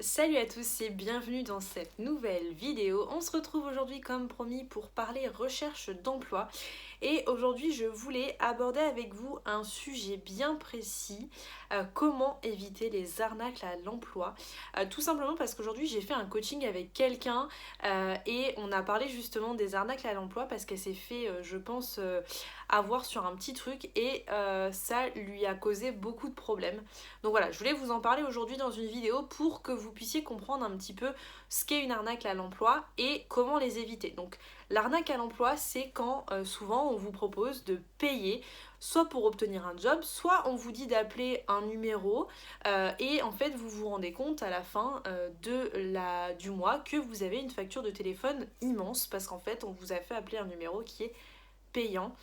Salut à tous et bienvenue dans cette nouvelle vidéo. On se retrouve aujourd'hui comme promis pour parler recherche d'emploi. Et aujourd'hui je voulais aborder avec vous un sujet bien précis, comment éviter les arnaques à l'emploi. Tout simplement parce qu'aujourd'hui j'ai fait un coaching avec quelqu'un et on a parlé justement des arnaques à l'emploi parce qu'elle s'est fait, je pense, avoir sur un petit truc et ça lui a causé beaucoup de problèmes. Donc voilà, je voulais vous en parler aujourd'hui dans une vidéo pour que vous puissiez comprendre un petit peu ce qu'est une arnaque à l'emploi et comment les éviter. Donc l'arnaque à l'emploi, c'est quand souvent on vous propose de payer soit pour obtenir un job, soit on vous dit d'appeler un numéro et en fait vous vous rendez compte à la fin du mois que vous avez une facture de téléphone immense parce qu'en fait on vous a fait appeler un numéro qui est payant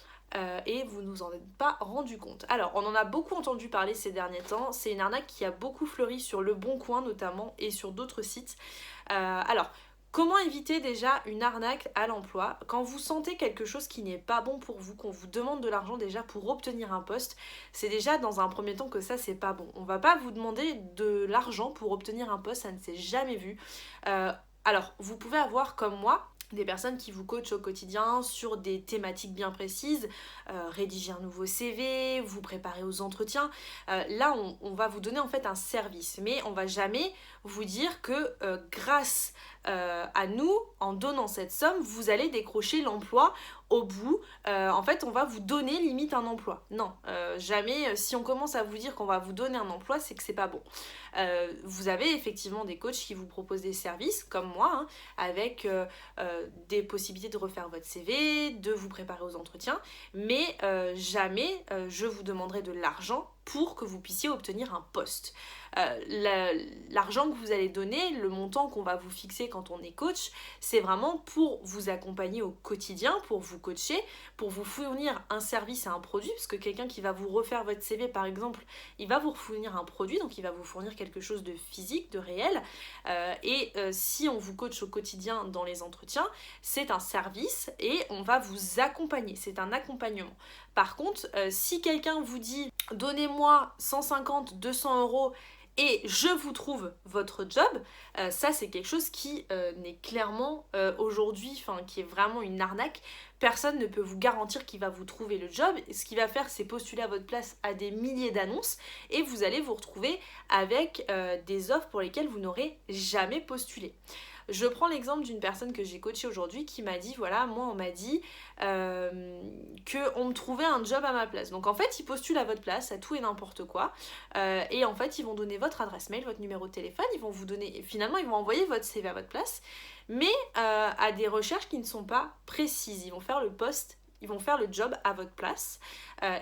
et vous nous en êtes pas rendu compte. Alors, on en a beaucoup entendu parler ces derniers temps. C'est une arnaque qui a beaucoup fleuri sur Le Bon Coin notamment et sur d'autres sites. Alors, comment éviter déjà une arnaque à l'emploi quand vous sentez quelque chose qui n'est pas bon pour vous, qu'on vous demande de l'argent déjà pour obtenir un poste? C'est déjà dans un premier temps que ça c'est pas bon. On va pas vous demander de l'argent pour obtenir un poste, ça ne s'est jamais vu. Alors, vous pouvez avoir comme moi des personnes qui vous coachent au quotidien sur des thématiques bien précises, rédiger un nouveau CV, vous préparer aux entretiens. Là, on va vous donner en fait un service, mais on va jamais vous dire que grâce à nous, en donnant cette somme, vous allez décrocher l'emploi au bout. En fait, on va vous donner limite un emploi. Non, jamais. Si on commence à vous dire qu'on va vous donner un emploi, c'est que c'est pas bon. Vous avez effectivement des coachs qui vous proposent des services, comme moi, hein, avec des possibilités de refaire votre CV, de vous préparer aux entretiens, mais jamais je vous demanderai de l'argent pour que vous puissiez obtenir un poste. L'argent que vous allez donner, le montant qu'on va vous fixer quand on est coach, c'est vraiment pour vous accompagner au quotidien, pour vous coacher, pour vous fournir un service et un produit, parce que quelqu'un qui va vous refaire votre CV par exemple, il va vous fournir un produit, donc il va vous fournir quelque chose de physique, de réel, si on vous coach au quotidien dans les entretiens, c'est un service et on va vous accompagner, c'est un accompagnement. Par contre, si quelqu'un vous dit donnez-moi 150, 200 euros et je vous trouve votre job, ça c'est quelque chose qui n'est clairement aujourd'hui, enfin qui est vraiment une arnaque. Personne ne peut vous garantir qu'il va vous trouver le job. Ce qu'il va faire, c'est postuler à votre place à des milliers d'annonces et vous allez vous retrouver avec des offres pour lesquelles vous n'aurez jamais postulé. Je prends l'exemple d'une personne que j'ai coachée aujourd'hui qui m'a dit, voilà, moi on m'a dit qu'on me trouvait un job à ma place. Donc en fait, ils postulent à votre place, à tout et n'importe quoi. Et en fait, ils vont donner votre adresse mail, votre numéro de téléphone, ils vont vous donner, finalement, ils vont envoyer votre CV à votre place, mais à des recherches qui ne sont pas précises. Ils vont faire le poste, ils vont faire le job à votre place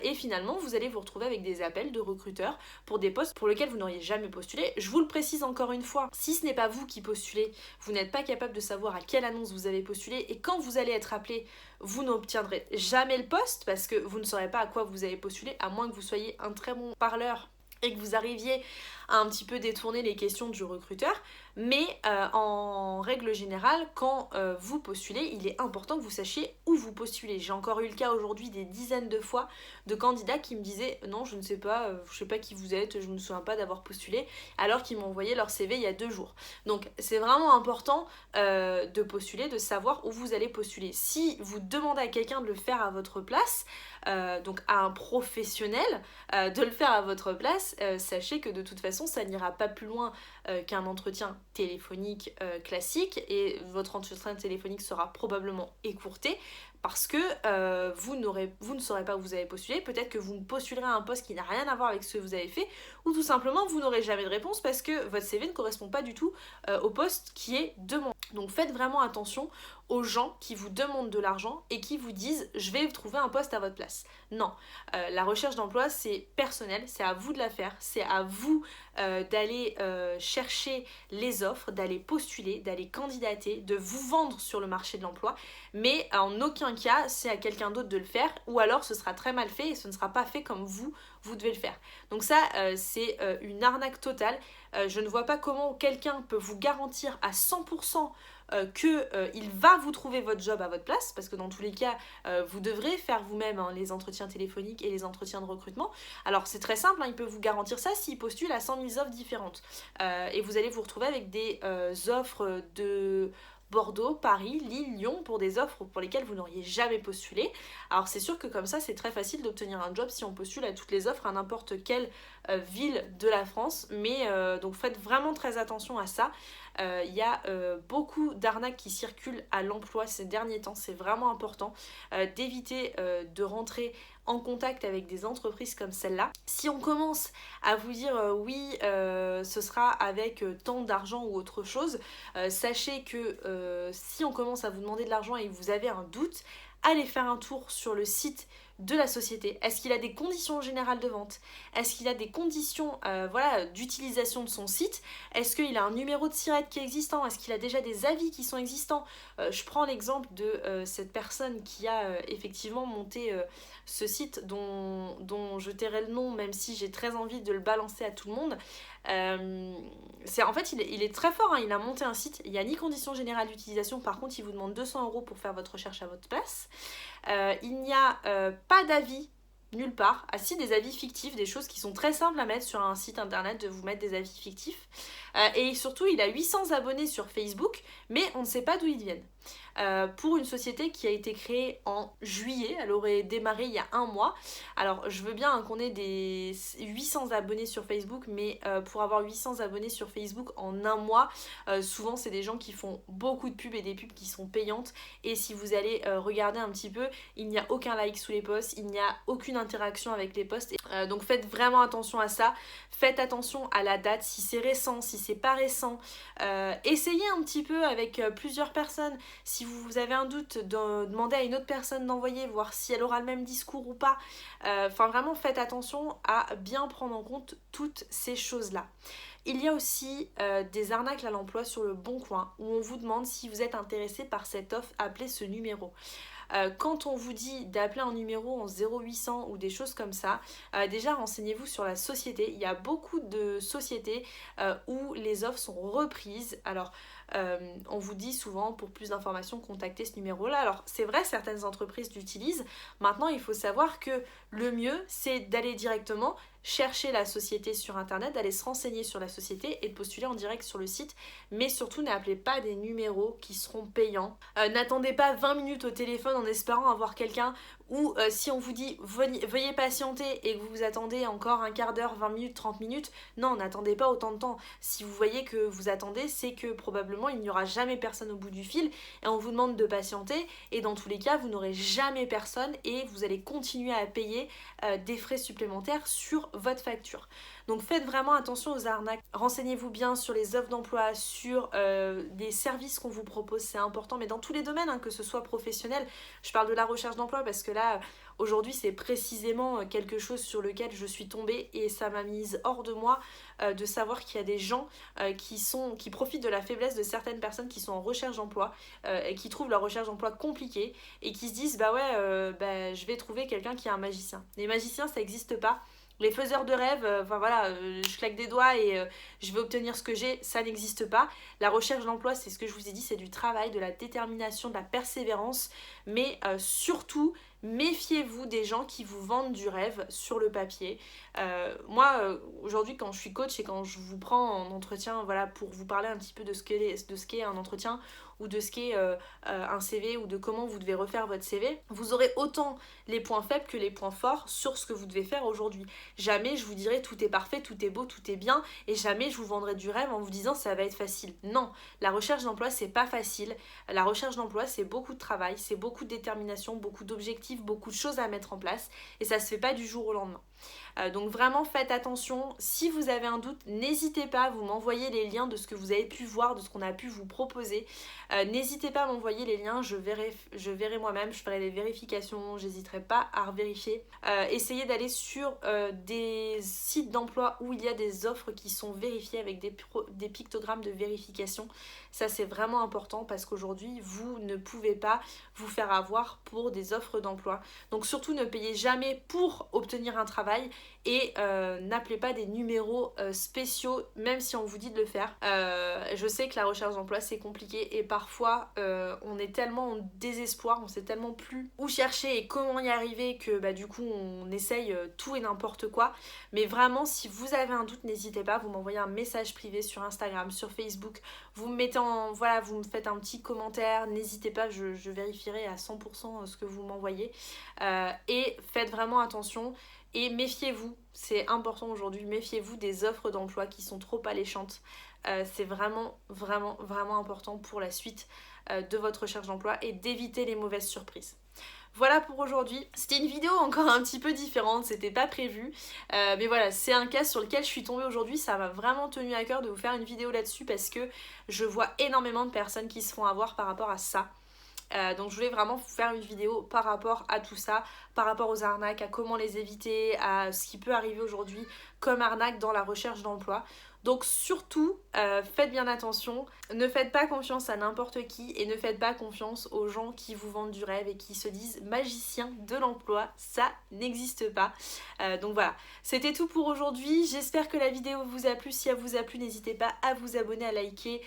et finalement vous allez vous retrouver avec des appels de recruteurs pour des postes pour lesquels vous n'auriez jamais postulé. Je vous le précise encore une fois, si ce n'est pas vous qui postulez, vous n'êtes pas capable de savoir à quelle annonce vous avez postulé et quand vous allez être appelé, vous n'obtiendrez jamais le poste parce que vous ne saurez pas à quoi vous avez postulé, à moins que vous soyez un très bon parleur et que vous arriviez à un petit peu détourner les questions du recruteur. Mais en règle générale, quand vous postulez, il est important que vous sachiez où vous postulez. J'ai encore eu le cas aujourd'hui des dizaines de fois de candidats qui me disaient non, je ne sais pas, je sais pas qui vous êtes, je ne me souviens pas d'avoir postulé, alors qu'ils m'ont envoyé leur CV il y a 2 jours. Donc c'est vraiment important de postuler, de savoir où vous allez postuler. Si vous demandez à quelqu'un de le faire à votre place, donc à un professionnel de le faire à votre place, sachez que de toute façon ça n'ira pas plus loin qu'un entretien téléphonique classique et votre entretien téléphonique sera probablement écourté parce que vous ne saurez pas où vous avez postulé, peut-être que vous postulerez à un poste qui n'a rien à voir avec ce que vous avez fait, ou tout simplement vous n'aurez jamais de réponse parce que votre CV ne correspond pas du tout au poste qui est demandé. Donc faites vraiment attention aux gens qui vous demandent de l'argent et qui vous disent je vais trouver un poste à votre place. Non, la recherche d'emploi c'est personnel, c'est à vous de la faire, c'est à vous d'aller chercher les offres, d'aller postuler, d'aller candidater, de vous vendre sur le marché de l'emploi, mais en aucun cas c'est à quelqu'un d'autre de le faire, ou alors ce sera très mal fait et ce ne sera pas fait comme vous devez le faire. Donc ça c'est une arnaque totale. Je ne vois pas comment quelqu'un peut vous garantir à 100% qu'il va vous trouver votre job à votre place, parce que dans tous les cas, vous devrez faire vous-même hein, les entretiens téléphoniques et les entretiens de recrutement. Alors c'est très simple, hein, il peut vous garantir ça s'il postule à 100 000 offres différentes. Et vous allez vous retrouver avec des offres de Bordeaux, Paris, Lille, Lyon pour des offres pour lesquelles vous n'auriez jamais postulé. Alors c'est sûr que comme ça c'est très facile d'obtenir un job si on postule à toutes les offres à n'importe quelle ville de la France, mais donc faites vraiment très attention à ça. Il y a beaucoup d'arnaques qui circulent à l'emploi ces derniers temps, c'est vraiment important d'éviter de rentrer en contact avec des entreprises comme celle-là. Si on commence à vous dire oui, ce sera avec tant d'argent ou autre chose, sachez que si on commence à vous demander de l'argent et que vous avez un doute, allez faire un tour sur le site de la société. Est-ce qu'il a des conditions générales de vente? Est-ce qu'il a des conditions d'utilisation de son site? Est-ce qu'il a un numéro de SIRET qui est existant? Est-ce qu'il a déjà des avis qui sont existants? Je prends l'exemple de cette personne qui a effectivement monté ce site dont je tairai le nom même si j'ai très envie de le balancer à tout le monde. En fait il est très fort, hein. Il a monté un site, il n'y a ni conditions générales d'utilisation, par contre il vous demande 200 € pour faire votre recherche à votre place. Il n'y a pas d'avis nulle part. Ah si, des avis fictifs, des choses qui sont très simples à mettre sur un site internet, de vous mettre des avis fictifs. Et surtout, il a 800 abonnés sur Facebook, mais on ne sait pas d'où ils viennent. Pour une société qui a été créée en juillet, elle aurait démarré il y a 1 mois. Alors je veux bien hein, qu'on ait des 800 abonnés sur Facebook, mais pour avoir 800 abonnés sur Facebook en 1 mois, souvent c'est des gens qui font beaucoup de pubs et des pubs qui sont payantes. Et si vous allez regarder un petit peu, il n'y a aucun like sous les posts, il n'y a aucune interaction avec les posts. Donc faites vraiment attention à ça. Faites attention à la date, si c'est récent, si c'est pas récent. Essayez un petit peu avec plusieurs personnes. Si vous avez un doute, demandez à une autre personne d'envoyer, voir si elle aura le même discours ou pas. Enfin vraiment faites attention à bien prendre en compte toutes ces choses-là. Il y a aussi des arnaques à l'emploi sur le Bon Coin où on vous demande si vous êtes intéressé par cette offre, appelez ce numéro. Quand on vous dit d'appeler un numéro en 0800 ou des choses comme ça, déjà renseignez-vous sur la société. Il y a beaucoup de sociétés où les offres sont reprises. Alors on vous dit souvent pour plus d'informations contactez ce numéro là. Alors c'est vrai, certaines entreprises l'utilisent. Maintenant il faut savoir que le mieux c'est d'aller directement chercher la société sur internet, d'aller se renseigner sur la société et de postuler en direct sur le site. Mais surtout n'appelez pas des numéros qui seront payants. N'attendez pas 20 minutes au téléphone en espérant avoir quelqu'un, ou si on vous dit veuillez patienter et que vous vous attendez encore un quart d'heure, 20 minutes, 30 minutes, non, n'attendez pas autant de temps. Si vous voyez que vous attendez, c'est que probablement il n'y aura jamais personne au bout du fil et on vous demande de patienter, et dans tous les cas vous n'aurez jamais personne et vous allez continuer à payer des frais supplémentaires sur votre facture. Donc faites vraiment attention aux arnaques. Renseignez-vous bien sur les offres d'emploi, sur les services qu'on vous propose, c'est important, mais dans tous les domaines, hein, que ce soit professionnel. Je parle de la recherche d'emploi parce que là, aujourd'hui, c'est précisément quelque chose sur lequel je suis tombée et ça m'a mise hors de moi de savoir qu'il y a des gens qui profitent de la faiblesse de certaines personnes qui sont en recherche d'emploi et qui trouvent leur recherche d'emploi compliquée et qui se disent bah ouais, je vais trouver quelqu'un qui est un magicien. Les magiciens, ça n'existe pas. Les faiseurs de rêves, enfin voilà, je claque des doigts et je vais obtenir ce que j'ai, ça n'existe pas. La recherche d'emploi, c'est ce que je vous ai dit, c'est du travail, de la détermination, de la persévérance, mais surtout, méfiez-vous des gens qui vous vendent du rêve sur le papier. Moi, aujourd'hui, quand je suis coach et quand je vous prends en entretien, voilà, pour vous parler un petit peu de ce qu'est un entretien ou de ce qu'est un CV ou de comment vous devez refaire votre CV, vous aurez autant les points faibles que les points forts sur ce que vous devez faire aujourd'hui. Jamais je vous dirai tout est parfait, tout est beau, tout est bien, et jamais je vous vendrai du rêve en vous disant ça va être facile. Non, la recherche d'emploi c'est pas facile. La recherche d'emploi c'est beaucoup de travail, c'est beaucoup de détermination, beaucoup d'objectifs, beaucoup de choses à mettre en place, et ça se fait pas du jour au lendemain. Donc vraiment faites attention, si vous avez un doute, n'hésitez pas, vous m'envoyez les liens de ce que vous avez pu voir, de ce qu'on a pu vous proposer. N'hésitez pas à m'envoyer les liens, je verrai moi-même, je ferai les vérifications, j'hésiterai pas à revérifier. Essayez d'aller sur des sites d'emploi où il y a des offres qui sont vérifiées avec des pictogrammes de vérification. Ça c'est vraiment important parce qu'aujourd'hui vous ne pouvez pas vous faire avoir pour des offres d'emploi. Donc surtout ne payez jamais pour obtenir un travail travail et n'appelez pas des numéros spéciaux même si on vous dit de le faire. Je sais que la recherche d'emploi c'est compliqué et parfois on est tellement en désespoir, on sait tellement plus où chercher et comment y arriver que bah, du coup on essaye tout et n'importe quoi. Mais vraiment si vous avez un doute n'hésitez pas, vous m'envoyez un message privé sur Instagram, sur Facebook, vous me mettez en, voilà, vous me faites un petit commentaire, n'hésitez pas, je vérifierai à 100% ce que vous m'envoyez et faites vraiment attention. Et méfiez-vous, c'est important aujourd'hui, méfiez-vous des offres d'emploi qui sont trop alléchantes. C'est vraiment, vraiment, vraiment important pour la suite de votre recherche d'emploi et d'éviter les mauvaises surprises. Voilà pour aujourd'hui. C'était une vidéo encore un petit peu différente, c'était pas prévu. Mais voilà, c'est un cas sur lequel je suis tombée aujourd'hui. Ça m'a vraiment tenu à cœur de vous faire une vidéo là-dessus parce que je vois énormément de personnes qui se font avoir par rapport à ça. Donc je voulais vraiment vous faire une vidéo par rapport à tout ça, par rapport aux arnaques, à comment les éviter, à ce qui peut arriver aujourd'hui comme arnaque dans la recherche d'emploi. Donc surtout, faites bien attention, ne faites pas confiance à n'importe qui et ne faites pas confiance aux gens qui vous vendent du rêve et qui se disent magiciens de l'emploi, ça n'existe pas. Donc voilà, c'était tout pour aujourd'hui, j'espère que la vidéo vous a plu, si elle vous a plu n'hésitez pas à vous abonner, à liker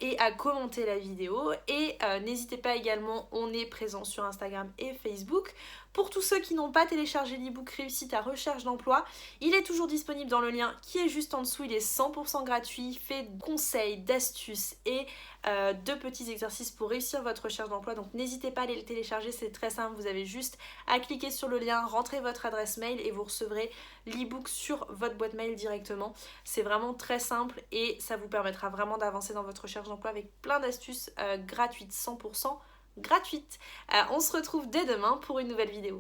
et à commenter la vidéo et n'hésitez pas également, on est présent sur Instagram et Facebook. Pour tous ceux qui n'ont pas téléchargé l'ebook Réussite ta recherche d'emploi, il est toujours disponible dans le lien qui est juste en dessous, il est 100% gratuit, fait de conseils, d'astuces et de petits exercices pour réussir votre recherche d'emploi. Donc n'hésitez pas à aller le télécharger, c'est très simple, vous avez juste à cliquer sur le lien, rentrer votre adresse mail et vous recevrez l'ebook sur votre boîte mail directement. C'est vraiment très simple et ça vous permettra vraiment d'avancer dans votre recherche d'emploi avec plein d'astuces gratuites, 100% gratuites. On se retrouve dès demain pour une nouvelle vidéo.